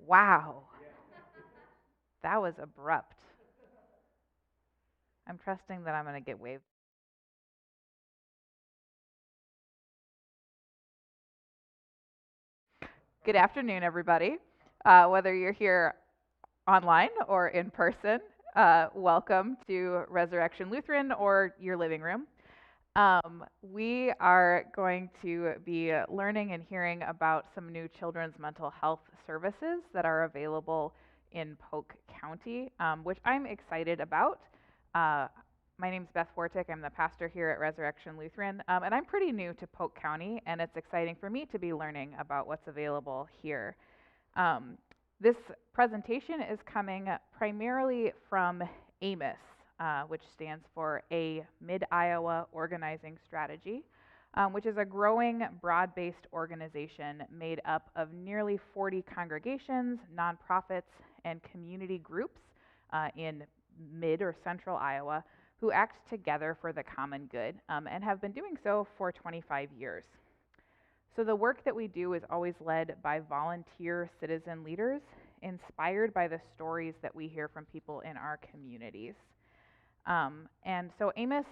Wow, that was abrupt. I'm trusting that I'm going to get waved. Good afternoon, everybody. Whether you're here online or in person, welcome to Resurrection Lutheran or your living room. We are going to be learning and hearing about some new children's mental health services that are available in Polk County, which I'm excited about. Uh, my name's Beth Wartick. I'm the pastor here at Resurrection Lutheran, and I'm pretty new to Polk County, and it's exciting for me to be learning about what's available here. Um, this presentation is coming primarily from AMOS, which stands for a Mid-Iowa Organizing Strategy, which is a growing broad-based organization made up of nearly 40 congregations, nonprofits, and community groups in mid or central Iowa who act together for the common good and have been doing so for 25 years. So the work that we do is always led by volunteer citizen leaders, inspired by the stories that we hear from people in our communities. And so AMOS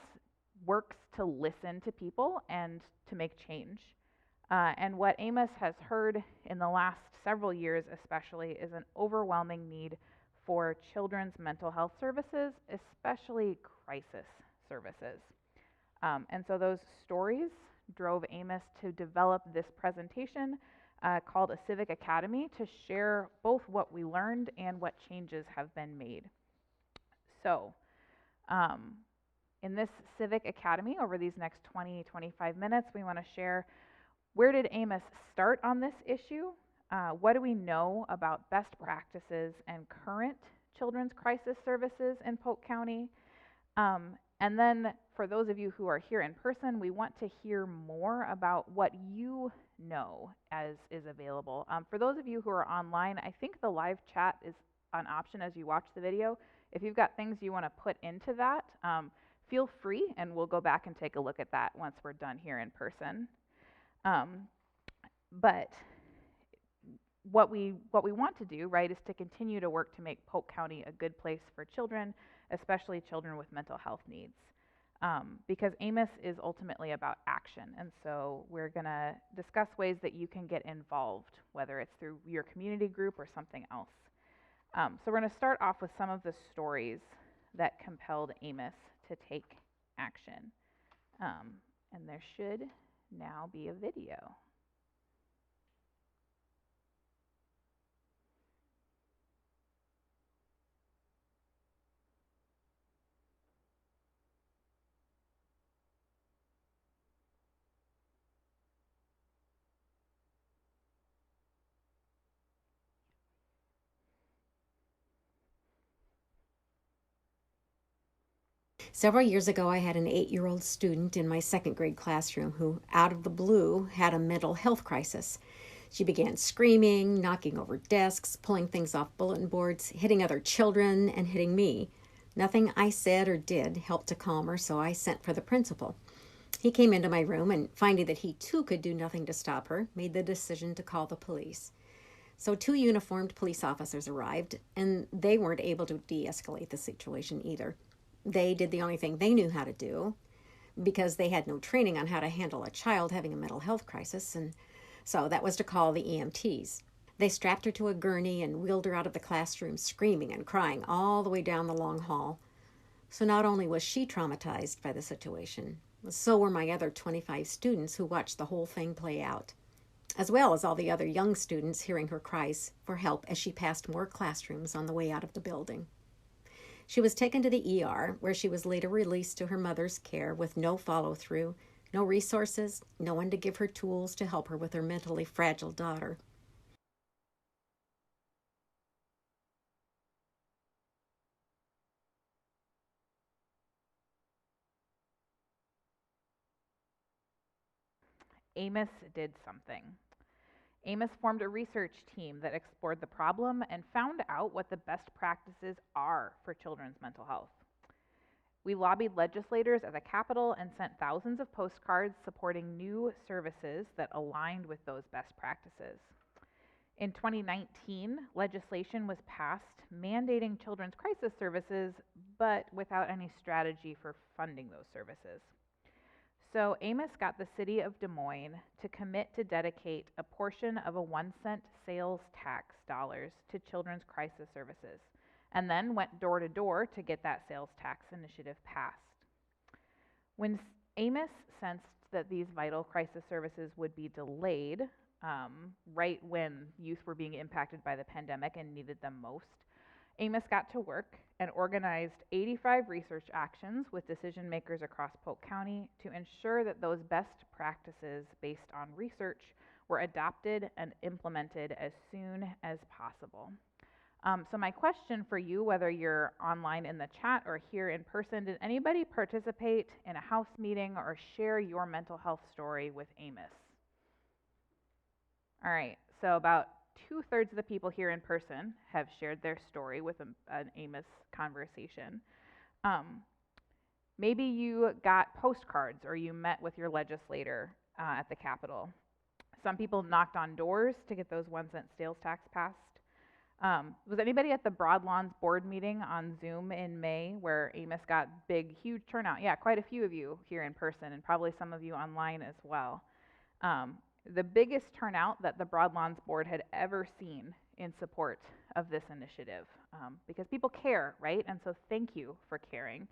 works to listen to people and to make change. And what AMOS has heard in the last several years especially is an overwhelming need for children's mental health services, especially crisis services. And so those stories drove AMOS to develop this presentation called A Civic Academy to share both what we learned and what changes have been made. So, in this Civic Academy, over these next 20-25 minutes, we want to share where did AMOS start on this issue? What do we know about best practices and current children's crisis services in Polk County? And then for those of you who are here in person, we want to hear more about what you know as is available. For those of you who are online, I think the live chat is an option as you watch the video. If you've got things you want to put into that, feel free and we'll go back and take a look at that once we're done here in person. But what we want to do, right, is to continue to work to make Polk County a good place for children, especially children with mental health needs. Because AMOS is ultimately about action. And so we're going to discuss ways that you can get involved, whether it's through your community group or something else. So we're going to start off with some of the stories that compelled AMOS to take action. And there should now be a video. Several years ago, I had an 8-year-old student in my second grade classroom who, out of the blue, had a mental health crisis. She began screaming, knocking over desks, pulling things off bulletin boards, hitting other children, and hitting me. Nothing I said or did helped to calm her, so I sent for the principal. He came into my room and, finding that he too could do nothing to stop her, made the decision to call the police. So 2 uniformed police officers arrived, and they weren't able to de-escalate the situation either. They did the only thing they knew how to do because they had no training on how to handle a child having a mental health crisis, and so that was to call the EMTs. They strapped her to a gurney and wheeled her out of the classroom screaming and crying all the way down the long hall. So not only was she traumatized by the situation, so were my other 25 students who watched the whole thing play out, as well as all the other young students hearing her cries for help as she passed more classrooms on the way out of the building. She was taken to the ER, where she was later released to her mother's care with no follow-through, no resources, no one to give her tools to help her with her mentally fragile daughter. AMOS did something. AMOS formed a research team that explored the problem and found out what the best practices are for children's mental health. We lobbied legislators at the Capitol and sent thousands of postcards supporting new services that aligned with those best practices. In 2019, legislation was passed mandating children's crisis services, but without any strategy for funding those services. So AMOS got the city of Des Moines to commit to dedicate a portion of a 1-cent sales tax dollars to children's crisis services, and then went door to door to get that sales tax initiative passed. When AMOS sensed that these vital crisis services would be delayed, right when youth were being impacted by the pandemic and needed them most, AMOS got to work and organized 85 research actions with decision makers across Polk County to ensure that those best practices based on research were adopted and implemented as soon as possible. So my question for you, whether you're online in the chat or here in person, did anybody participate in a house meeting or share your mental health story with AMOS? All right, so about 2/3 of the people here in person have shared their story with an AMOS conversation. Maybe you got postcards or you met with your legislator at the Capitol. Some people knocked on doors to get those 1-cent sales tax passed. Was anybody at the Broadlawns board meeting on Zoom in May where AMOS got huge turnout? Yeah, quite a few of you here in person and probably some of you online as well. The biggest turnout that the Broadlawns board had ever seen in support of this initiative, because people care, right? And so thank you for caring,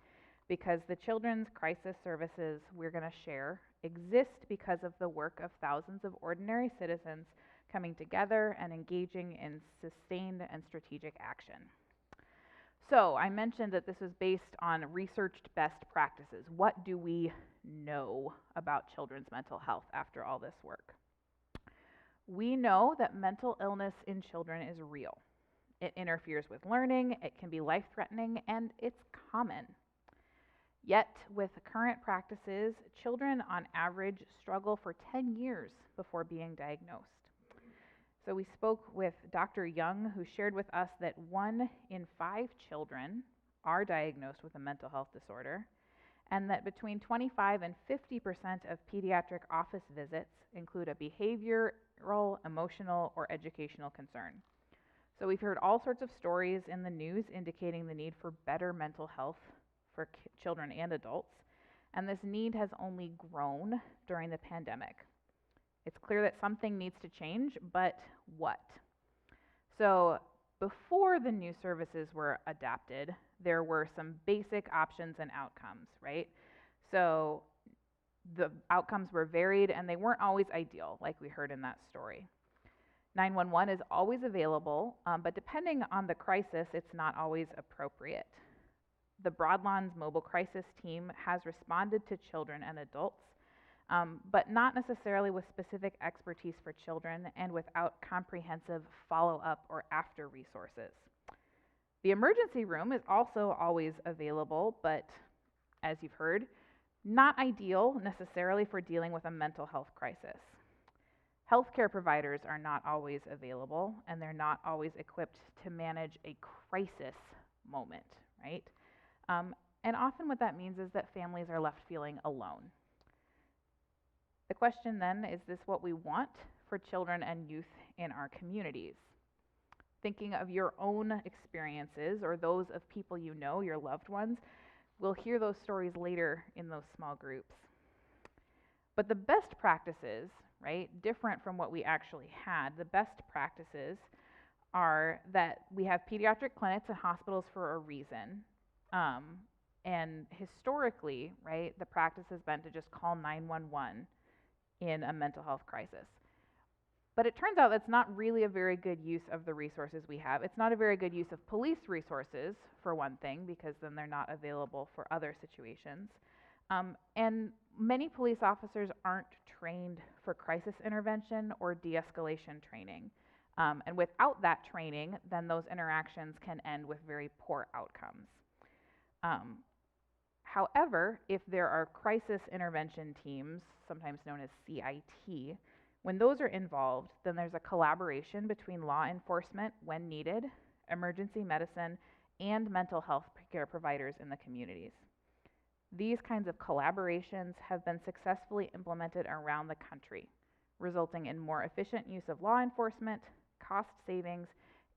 because the children's crisis services we're going to share exist because of the work of thousands of ordinary citizens coming together and engaging in sustained and strategic action. So I mentioned that this was based on researched best practices. What do we know about children's mental health after all this work? We know that mental illness in children is real. It interferes with learning, it can be life-threatening, and it's common. Yet, with current practices, children on average struggle for 10 years before being diagnosed. So we spoke with Dr. Young, who shared with us that 1 in 5 children are diagnosed with a mental health disorder, and that between 25 and 50% of pediatric office visits include a behavioral, emotional, or educational concern. So we've heard all sorts of stories in the news indicating the need for better mental health for children and adults, and this need has only grown during the pandemic. It's clear that something needs to change, but what? So before the new services were adapted, there were some basic options and outcomes, right? So the outcomes were varied and they weren't always ideal, like we heard in that story. 911 is always available, but depending on the crisis, it's not always appropriate. The Broadlawns Mobile Crisis Team has responded to children and adults, but not necessarily with specific expertise for children and without comprehensive follow-up or after resources. The emergency room is also always available, but as you've heard, not ideal necessarily for dealing with a mental health crisis. Healthcare providers are not always available, and they're not always equipped to manage a crisis moment, right? And often what that means is that families are left feeling alone. The question then, is this what we want for children and youth in our communities? Thinking of your own experiences or those of people you know, your loved ones, we'll hear those stories later in those small groups. But the best practices, right, different from what we actually had, the best practices are that we have pediatric clinics and hospitals for a reason. And historically, right, the practice has been to just call 911 in a mental health crisis. But it turns out that's not really a very good use of the resources we have. It's not a very good use of police resources, for one thing, because then they're not available for other situations. And many police officers aren't trained for crisis intervention or de-escalation training. And without that training, then those interactions can end with very poor outcomes. However, if there are crisis intervention teams, sometimes known as CIT, when those are involved, then there's a collaboration between law enforcement when needed, emergency medicine, and mental health care providers in the communities. These kinds of collaborations have been successfully implemented around the country, resulting in more efficient use of law enforcement, cost savings,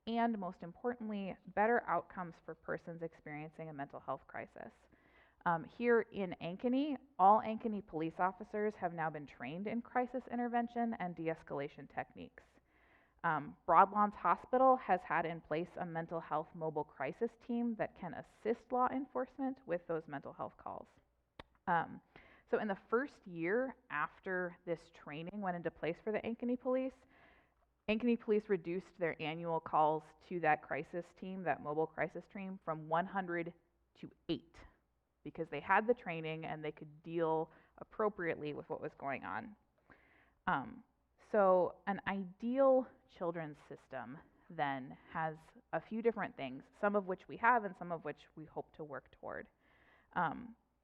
and most importantly, better outcomes for persons experiencing a mental health crisis. Here in Ankeny, all Ankeny police officers have now been trained in crisis intervention and de-escalation techniques. Broadlawns Hospital has had in place a mental health mobile crisis team that can assist law enforcement with those mental health calls. So in the first year after this training went into place for the Ankeny Police reduced their annual calls to that crisis team, that mobile crisis team, from 100 to 8 because they had the training and they could deal appropriately with what was going on. So an ideal children's system then has a few different things, some of which we have and some of which we hope to work toward.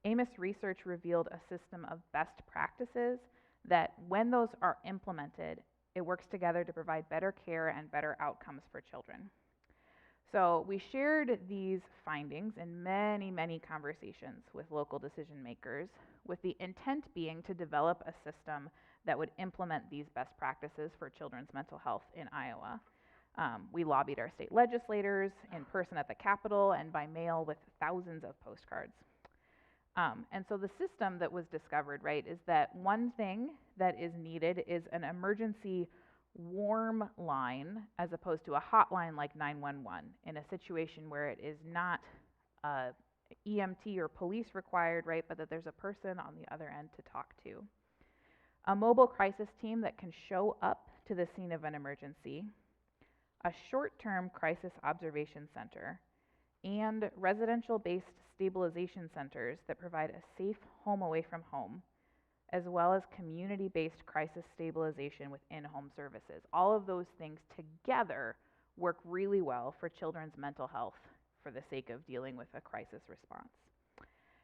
AMOS research revealed a system of best practices that when those are implemented, it works together to provide better care and better outcomes for children. So we shared these findings in many, many conversations with local decision makers, with the intent being to develop a system that would implement these best practices for children's mental health in Iowa. We lobbied our state legislators in person at the Capitol and by mail with thousands of postcards. And so the system that was discovered, right, is that one thing that is needed is an emergency warm line as opposed to a hotline like 911 in a situation where it is not EMT or police required, right, but that there's a person on the other end to talk to. A mobile crisis team that can show up to the scene of an emergency, a short-term crisis observation center, and residential-based stabilization centers that provide a safe home away from home, as well as community-based crisis stabilization with in-home services. All of those things together work really well for children's mental health for the sake of dealing with a crisis response.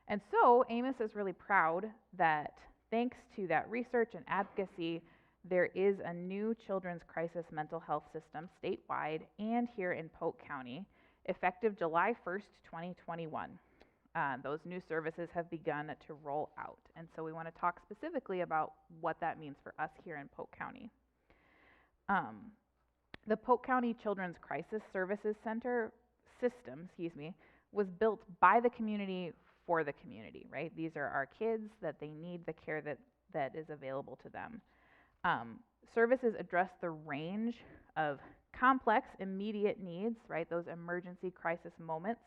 And so AMOS is really proud that thanks to that research and advocacy, there is a new children's crisis mental health system statewide and here in Polk County, effective July 1st, 2021. Those new services have begun to roll out. And so we want to talk specifically about what that means for us here in Polk County. The Polk County Children's Crisis Services Center system, was built by the community for the community, right? These are our kids that they need the care that is available to them. Services address the range of complex, immediate needs, right? Those emergency crisis moments,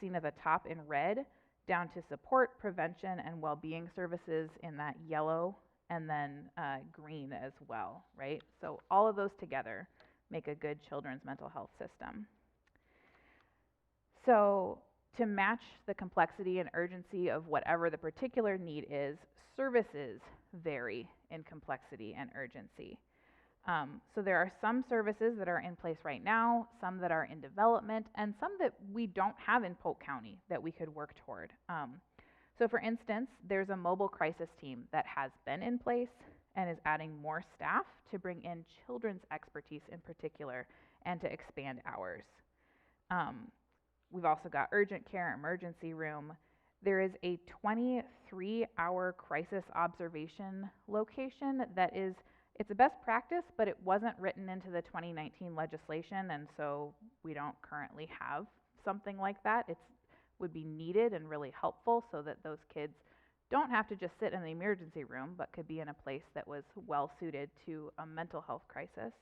seen at the top in red, down to support, prevention, and well-being services in that yellow, and then green as well, right? So all of those together make a good children's mental health system. So to match the complexity and urgency of whatever the particular need is, services vary in complexity and urgency. So there are some services that are in place right now, some that are in development, and some that we don't have in Polk County that we could work toward. So for instance, there's a mobile crisis team that has been in place and is adding more staff to bring in children's expertise in particular and to expand hours. We've also got urgent care, emergency room. There is a 23-hour crisis observation location that is, it's a best practice, but it wasn't written into the 2019 legislation, and so we don't currently have something like that. It would be needed and really helpful so that those kids don't have to just sit in the emergency room, but could be in a place that was well suited to a mental health crisis.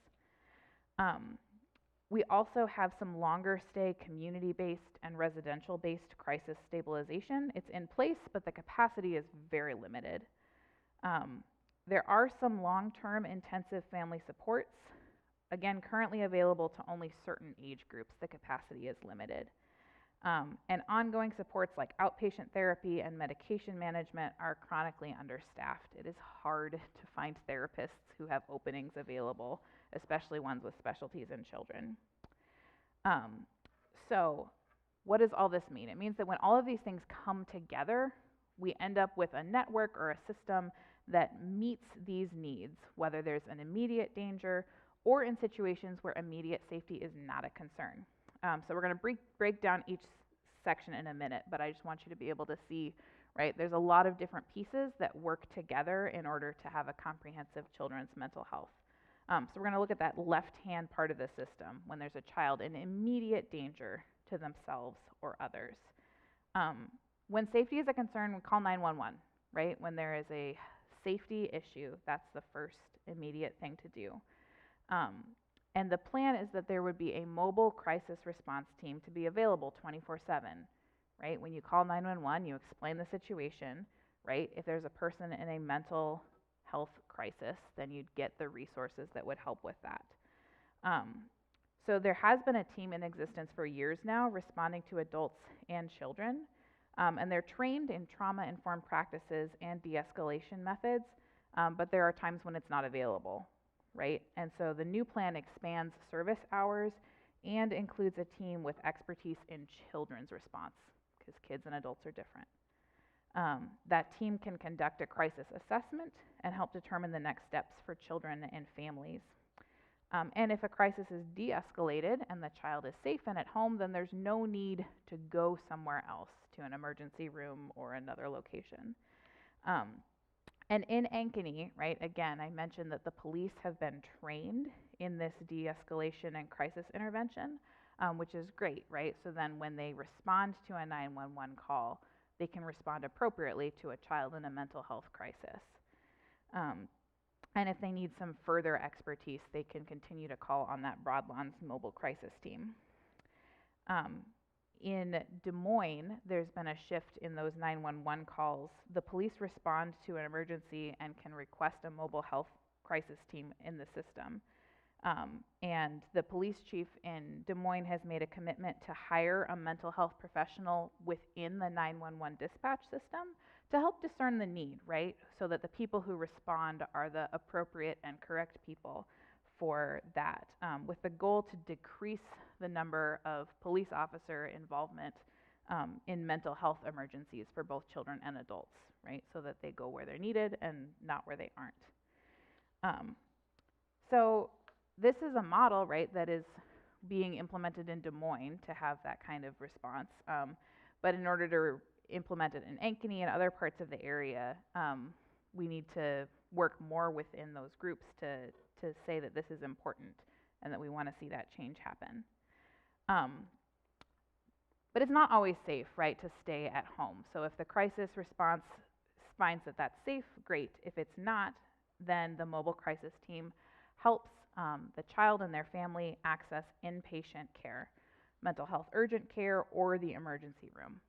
We also have some longer stay community-based and residential-based crisis stabilization. It's in place, but the capacity is very limited. There are some long-term intensive family supports, again, currently available to only certain age groups. The capacity is limited. And ongoing supports like outpatient therapy and medication management are chronically understaffed. It is hard to find therapists who have openings available, especially ones with specialties in children. So what does all this mean? It means that when all of these things come together, we end up with a network or a system that meets these needs, whether there's an immediate danger or in situations where immediate safety is not a concern. So we're going to break down each section in a minute, but I just want you to be able to see, right, there's a lot of different pieces that work together in order to have a comprehensive children's mental health So we're going to look at that left-hand part of the system when there's a child in immediate danger to themselves or others. When safety is a concern, we call 911, right? When there is a safety issue, that's the first immediate thing to do. And the plan is that there would be a mobile crisis response team to be available 24/7, right? When you call 911, you explain the situation, right? If there's a person in a mental health crisis, then you'd get the resources that would help with that. So there has been a team in existence for years now responding to adults and children, and they're trained in trauma-informed practices and de-escalation methods, but there are times when it's not available, right? And so the new plan expands service hours and includes a team with expertise in children's response, because kids and adults are different. That team can conduct a crisis assessment and help determine the next steps for children and families. And if a crisis is de-escalated and the child is safe and at home, then there's no need to go somewhere else to an emergency room or another location. And in Ankeny, right, again, I mentioned that the police have been trained in this de-escalation and crisis intervention, which is great, right? So then when they respond to a 911 call, they can respond appropriately to a child in a mental health crisis. And if they need some further expertise, they can continue to call on that Broadlawns Mobile Crisis Team. In Des Moines, there's been a shift in those 911 calls. The police respond to an emergency and can request a mobile health crisis team in the system. And the police chief in Des Moines has made a commitment to hire a mental health professional within the 911 dispatch system to help discern the need, right? So that the people who respond are the appropriate and correct people for that, with the goal to decrease the number of police officer involvement in mental health emergencies for both children and adults, right? So that they go where they're needed and not where they aren't. So this is a model, right, that is being implemented in Des Moines to have that kind of response. But in order to implement it in Ankeny and other parts of the area, we need to work more within those groups to say that this is important and that we want to see that change happen. But it's not always safe, right, to stay at home. So if the crisis response finds that that's safe, great. If it's not, then the mobile crisis team helps the child and their family access inpatient care, mental health urgent care, or the emergency room.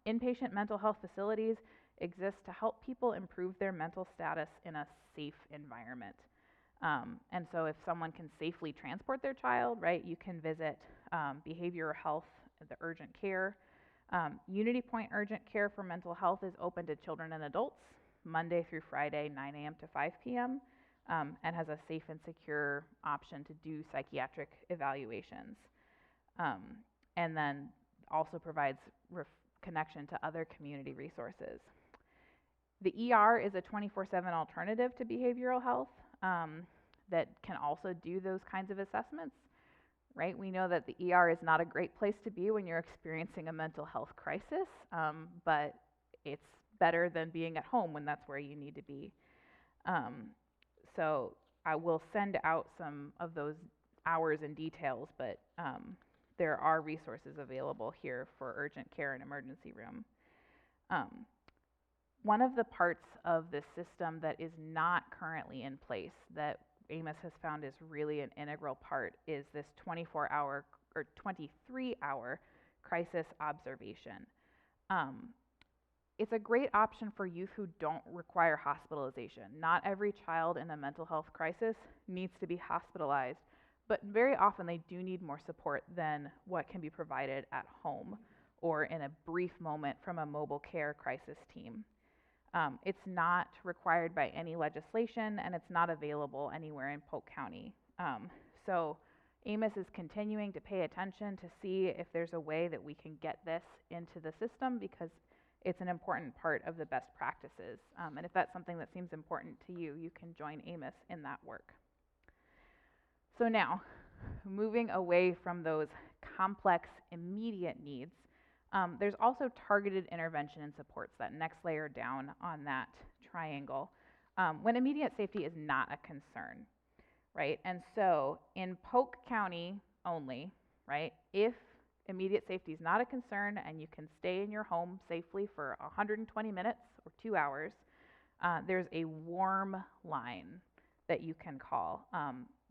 Inpatient mental health facilities exist to help people improve their mental status in a safe environment. And so if someone can safely transport their child, right, you can visit behavioral health, the urgent care. Unity Point Urgent Care for Mental Health is open to children and adults Monday through Friday, 9 a.m. to 5 p.m., and has a safe and secure option to do psychiatric evaluations. And then also provides connection to other community resources. The ER is a 24/7 alternative to behavioral health that can also do those kinds of assessments, right? We know that the ER is not a great place to be when you're experiencing a mental health crisis, but it's better than being at home when that's where you need to be. So I will send out some of those hours and details, but there are resources available here for urgent care and emergency room. One of the parts of this system that is not currently in place that AMOS has found is really an integral part is this 24-hour or 23-hour crisis observation. It's a great option for youth who don't require hospitalization. Not every child in a mental health crisis needs to be hospitalized, but very often they do need more support than what can be provided at home or in a brief moment from a mobile care crisis team. It's not required by any legislation, and it's not available anywhere in Polk County. So AMOS is continuing to pay attention to see if there's a way that we can get this into the system, because it's an important part of the best practices. And if that's something that seems important to you, you can join AMOS in that work. So now, moving away from those complex, immediate needs, there's also targeted intervention and supports, that next layer down on that triangle, when immediate safety is not a concern, right? And so in Polk County only, right, if immediate safety is not a concern and you can stay in your home safely for 120 minutes or 2 hours, there's a warm line that you can call,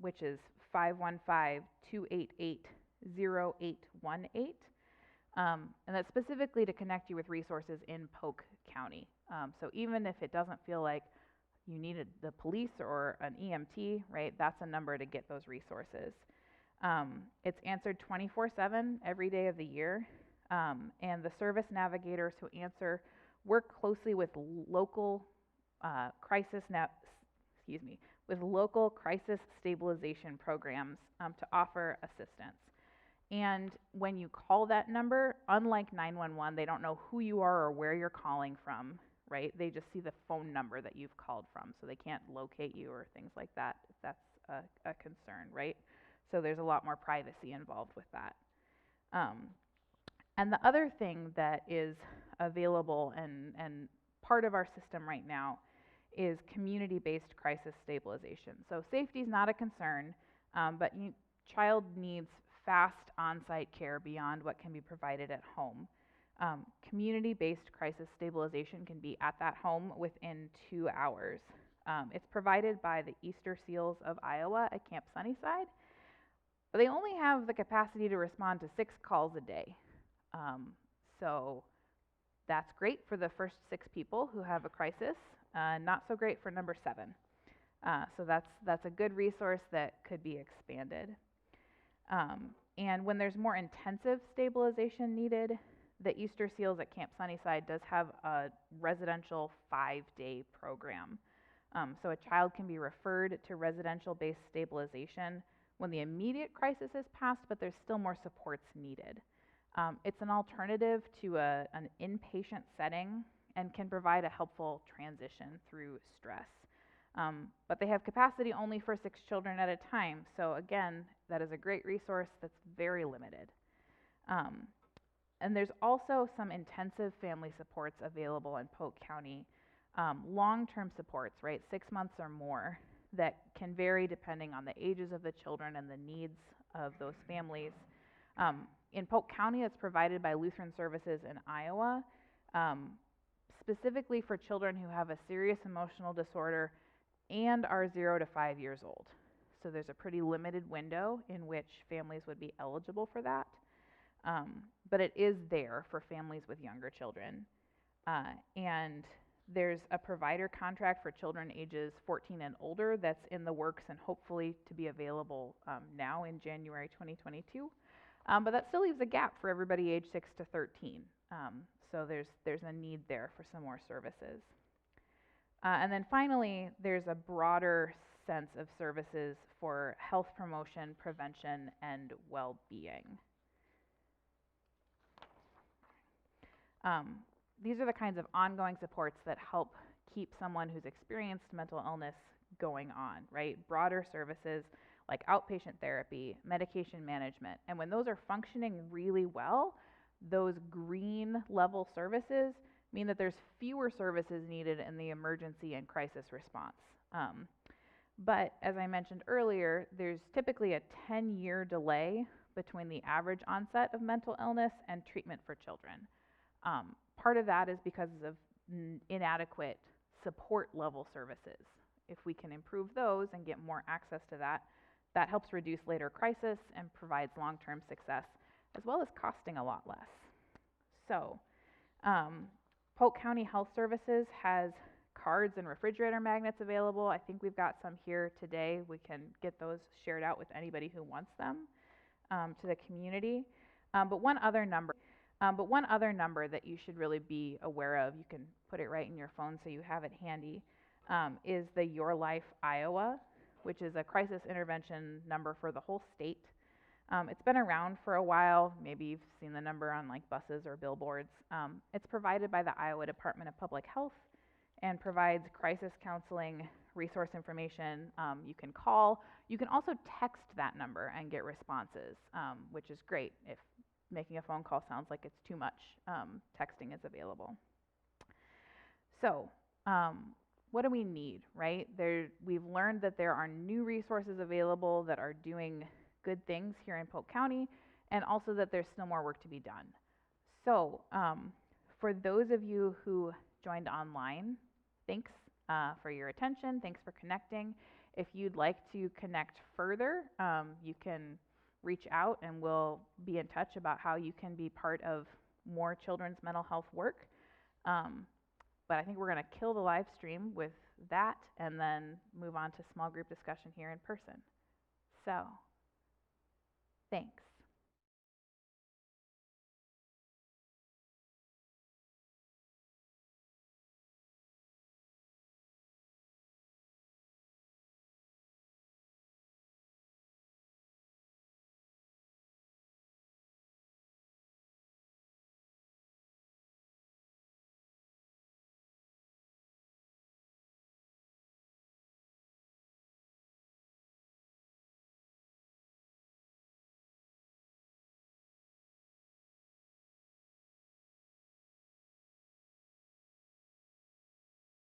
which is 515-288-0818. And that's specifically to connect you with resources in Polk County. So even if it doesn't feel like you needed the police or an EMT, right, that's a number to get those resources. It's answered 24/7 every day of the year, and the service navigators who answer work closely with local with local crisis stabilization programs to offer assistance. And when you call that number, unlike 911, they don't know who you are or where you're calling from, right? They just see the phone number that you've called from, so they can't locate you or things like that if that's a concern, right? So there's a lot more privacy involved with that. And the other thing that is available and part of our system right now is community-based crisis stabilization. So safety is not a concern, but child needs fast on-site care beyond what can be provided at home. Community-based crisis stabilization can be at that home within 2 hours. It's provided by the Easter Seals of Iowa at Camp Sunnyside, but they only have the capacity to respond to 6 calls a day. So that's great for the first 6 people who have a crisis, not so great for number 7. So that's a good resource that could be expanded. And when there's more intensive stabilization needed, the Easter Seals at Camp Sunnyside does have a residential 5-day program. So a child can be referred to residential-based stabilization when the immediate crisis is passed, but there's still more supports needed. It's an alternative to an inpatient setting and can provide a helpful transition through stress. But they have capacity only for 6 children at a time. So again, that is a great resource that's very limited. And there's also some intensive family supports available in Polk County, long-term supports, right, 6 months or more, that can vary depending on the ages of the children and the needs of those families. In Polk County, it's provided by Lutheran Services in Iowa, specifically for children who have a serious emotional disorder and are 0 to 5 years old. So there's a pretty limited window in which families would be eligible for that. But it is there for families with younger children. And there's a provider contract for children ages 14 and older that's in the works and hopefully to be available now in January 2022. But that still leaves a gap for everybody age 6 to 13. So there's a need there for some more services. And then finally, there's a broader sense of services for health promotion, prevention, and well-being. These are the kinds of ongoing supports that help keep someone who's experienced mental illness going on, right? Broader services like outpatient therapy, medication management. And when those are functioning really well, those green level services mean that there's fewer services needed in the emergency and crisis response. But as I mentioned earlier, there's typically a 10-year delay between the average onset of mental illness and treatment for children. Part of that is because of inadequate support level services. If we can improve those and get more access to that, that helps reduce later crisis and provides long-term success, as well as costing a lot less. So, Polk County Health Services has cards and refrigerator magnets available. I think we've got some here today. We can get those shared out with anybody who wants them to the community. But one other number that you should really be aware of, you can put it right in your phone so you have it handy, is the Your Life Iowa, which is a crisis intervention number for the whole state. It's been around for a while. Maybe you've seen the number on like buses or billboards. It's provided by the Iowa Department of Public Health and provides crisis counseling, resource information. You can call. You can also text that number and get responses, which is great. If making a phone call sounds like it's too much, texting is available. So what do we need, right? We've learned that there are new resources available that are doing good things here in Polk County, and also that there's still more work to be done. So, for those of you who joined online, thanks for your attention. Thanks for connecting. If you'd like to connect further, you can reach out and we'll be in touch about how you can be part of more children's mental health work. But I think we're going to kill the live stream with that and then move on to small group discussion here in person. So, thanks.